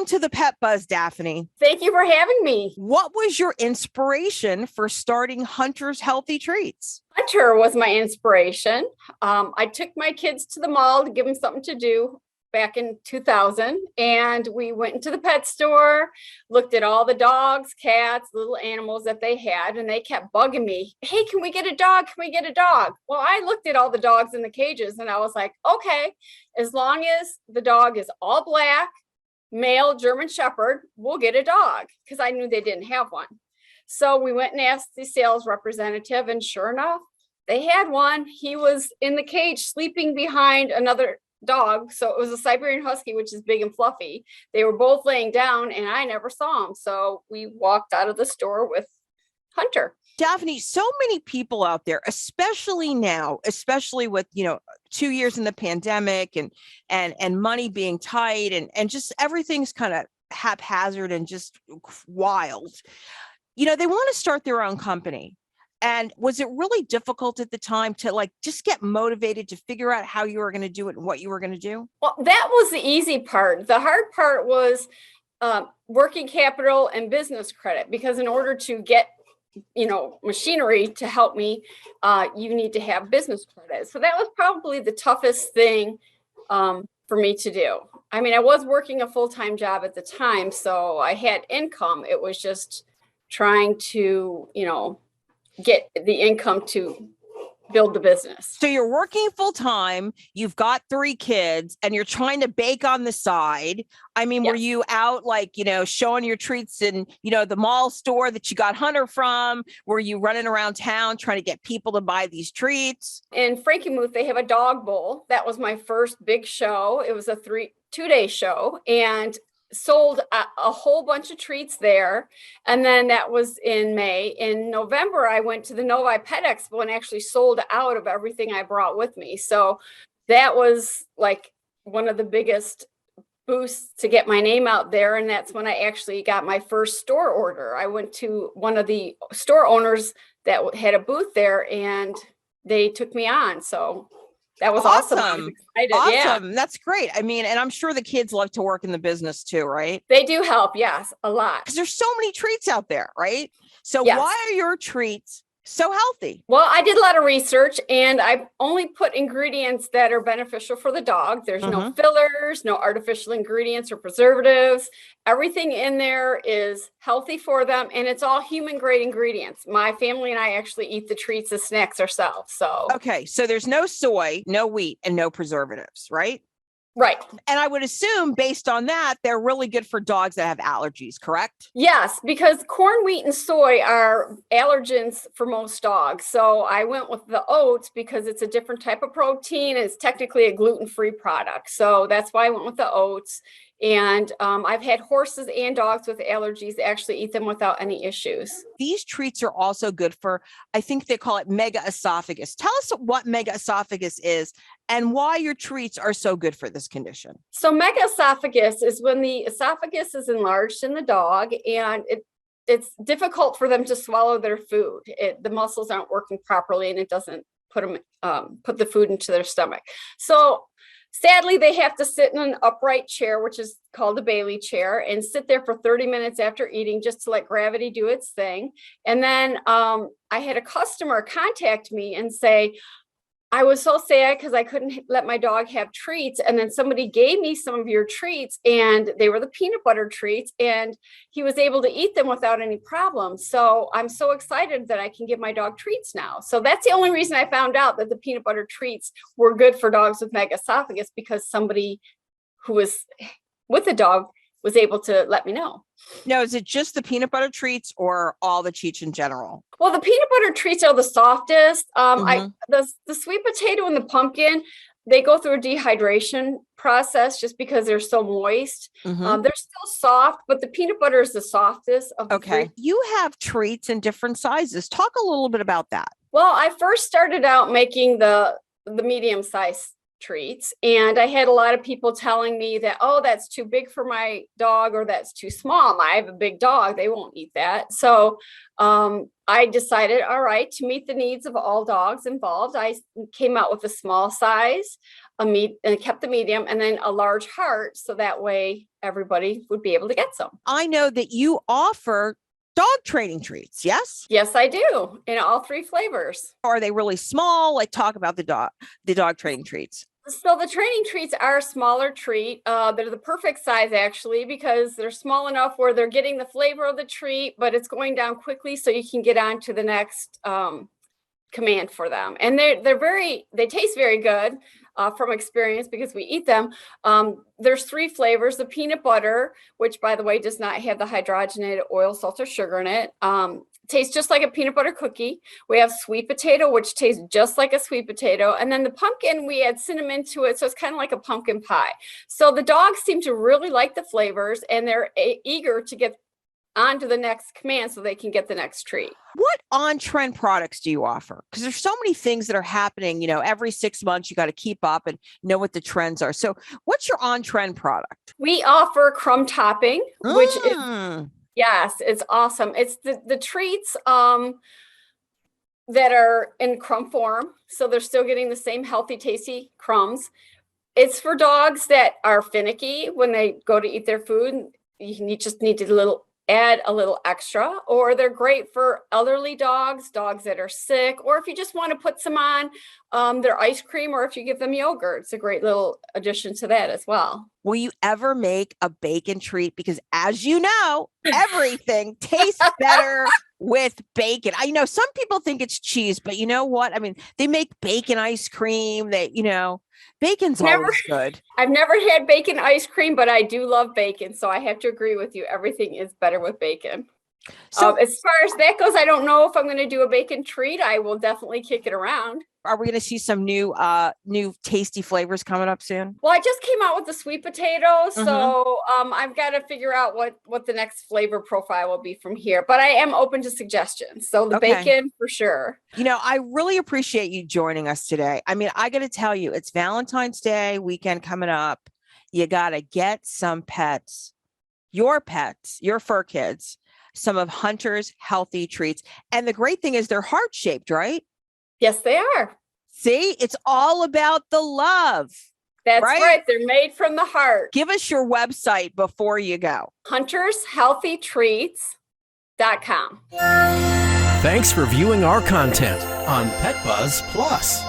Welcome to the Pet Buzz, Daphne. Thank you for having me. What was your inspiration for starting Hunter's Healthy Treats? Hunter was my inspiration. I took my kids to the mall to give them something to do back in 2000. And we went into the pet store, looked at all the dogs, cats, little animals that they had, and they kept bugging me. Hey, can we get a dog? Can we get a dog? Well, I looked at all the dogs in the cages and I was like, okay, as long as the dog is all black, male German Shepherd, we'll get a dog, because I knew they didn't have one. So we went and asked the sales representative, and sure enough, they had one. He was in the cage sleeping behind another dog. So it was a Siberian Husky, which is big and fluffy. They were both laying down and I never saw him. So we walked out of the store with Hunter. Daphne, so many people out there, especially now, especially with, 2 years in the pandemic and money being tight and just everything's kind of haphazard and just wild. They want to start their own company. And was it really difficult at the time to just get motivated to figure out how you were going to do it and what you were going to do? Well, that was the easy part. The hard part was working capital and business credit, because in order to get machinery to help me, you need to have business credit. So that was probably the toughest thing for me to do. I mean, I was working a full-time job at the time, so I had income. It was just trying to, get the income to build the business. So you're working full time, you've got 3 kids, and you're trying to bake on the side. I mean, yes. Were you out showing your treats in, the mall store that you got Hunter from? Were you running around town trying to get people to buy these treats? In Frankenmuth, they have a dog bowl. That was my first big show. It was a 2-day show, and sold a whole bunch of treats there. And then that was in May. In November, I went to the Novi Pet Expo and actually sold out of everything I brought with me. So that was like one of the biggest boosts to get my name out there. And that's when I actually got my first store order. I went to one of the store owners that had a booth there and they took me on. So that was awesome. I was excited. Awesome. Yeah. That's great. I mean, and I'm sure the kids love to work in the business too, right? They do help. Yes, a lot. Because there's so many treats out there, right? So Yes. Why are your treats so healthy? Well, I did a lot of research and I only put ingredients that are beneficial for the dog. There's no fillers, no artificial ingredients or preservatives. Everything in there is healthy for them, and it's all human grade ingredients. My family and I actually eat the treats as snacks ourselves. So okay, so there's no soy, no wheat, and no preservatives, right? Right. And I would assume based on that, they're really good for dogs that have allergies, correct? Yes, because corn, wheat, and soy are allergens for most dogs. So I went with the oats because it's a different type of protein. And it's technically a gluten-free product. So that's why I went with the oats. And I've had horses and dogs with allergies actually eat them without any issues. These treats are also good for, I think they call it mega esophagus. Tell us what mega esophagus is and why your treats are so good for this condition. So mega esophagus is when the esophagus is enlarged in the dog and it's difficult for them to swallow their food. The muscles aren't working properly and it doesn't put the food into their stomach. So sadly, they have to sit in an upright chair, which is called a Bailey chair, and sit there for 30 minutes after eating just to let gravity do its thing. And then I had a customer contact me and say, I was so sad because I couldn't let my dog have treats. And then somebody gave me some of your treats and they were the peanut butter treats and he was able to eat them without any problem. So I'm so excited that I can give my dog treats now. So that's the only reason I found out that the peanut butter treats were good for dogs with megaesophagus, because somebody who was with the dog was able to let me know. Now, is it just the peanut butter treats or all the treats in general? Well, the peanut butter treats are the softest. The sweet potato and the pumpkin, they go through a dehydration process just because they're so moist. They're still soft, but the peanut butter is the softest of the three. You have treats in different sizes. Talk a little bit about that. Well, I first started out making the medium size treats. And I had a lot of people telling me that, oh, that's too big for my dog, or that's too small. I have a big dog. They won't eat that. So I decided, all right, to meet the needs of all dogs involved, I came out with a small size, and kept the medium, and then a large heart. So that way everybody would be able to get some. I know that you offer dog training treats. Yes. Yes, I do, in all 3 flavors. Are they really small? Like, talk about the dog training treats. So the training treats are a smaller treat. They're the perfect size, actually, because they're small enough where they're getting the flavor of the treat, but it's going down quickly, so you can get on to the next command for them. And they taste very good from experience, because we eat them. There's 3 flavors: the peanut butter, which, by the way, does not have the hydrogenated oil, salt, or sugar in it. Tastes just like a peanut butter cookie. We have sweet potato, which tastes just like a sweet potato. And then the pumpkin, we add cinnamon to it, so it's kind of like a pumpkin pie. So the dogs seem to really like the flavors, and they're eager to get on to the next command so they can get the next treat. What on-trend products do you offer? Because there's so many things that are happening, every 6 months. You got to keep up and know what the trends are. So what's your on-trend product? We offer crumb topping, which is, yes, it's awesome. It's the treats that are in crumb form. So they're still getting the same healthy, tasty crumbs. It's for dogs that are finicky when they go to eat their food. You just need to add a little extra, or they're great for elderly dogs that are sick, or if you just want to put some on their ice cream, or if you give them yogurt, it's a great little addition to that as well. Will you ever make a bacon treat? Because, as you know, everything tastes better with bacon. I know some people think it's cheese, but you know what? I mean, they make bacon ice cream. Bacon's always good. I've never had bacon ice cream, but I do love bacon. So I have to agree with you. Everything is better with bacon. So as far as that goes, I don't know if I'm going to do a bacon treat. I will definitely kick it around. Are we going to see some new tasty flavors coming up soon? Well, I just came out with the sweet potato. So I've got to figure out what the next flavor profile will be from here. But I am open to suggestions. So the bacon for sure. I really appreciate you joining us today. I mean, I got to tell you, it's Valentine's Day weekend coming up. You got to get some pets, your fur kids, some of Hunter's healthy treats. And the great thing is they're heart-shaped, right? Yes, they are. See, it's all about the love. That's right. They're made from the heart. Give us your website before you go. HuntersHealthyTreats.com. Thanks for viewing our content on Pet Buzz Plus.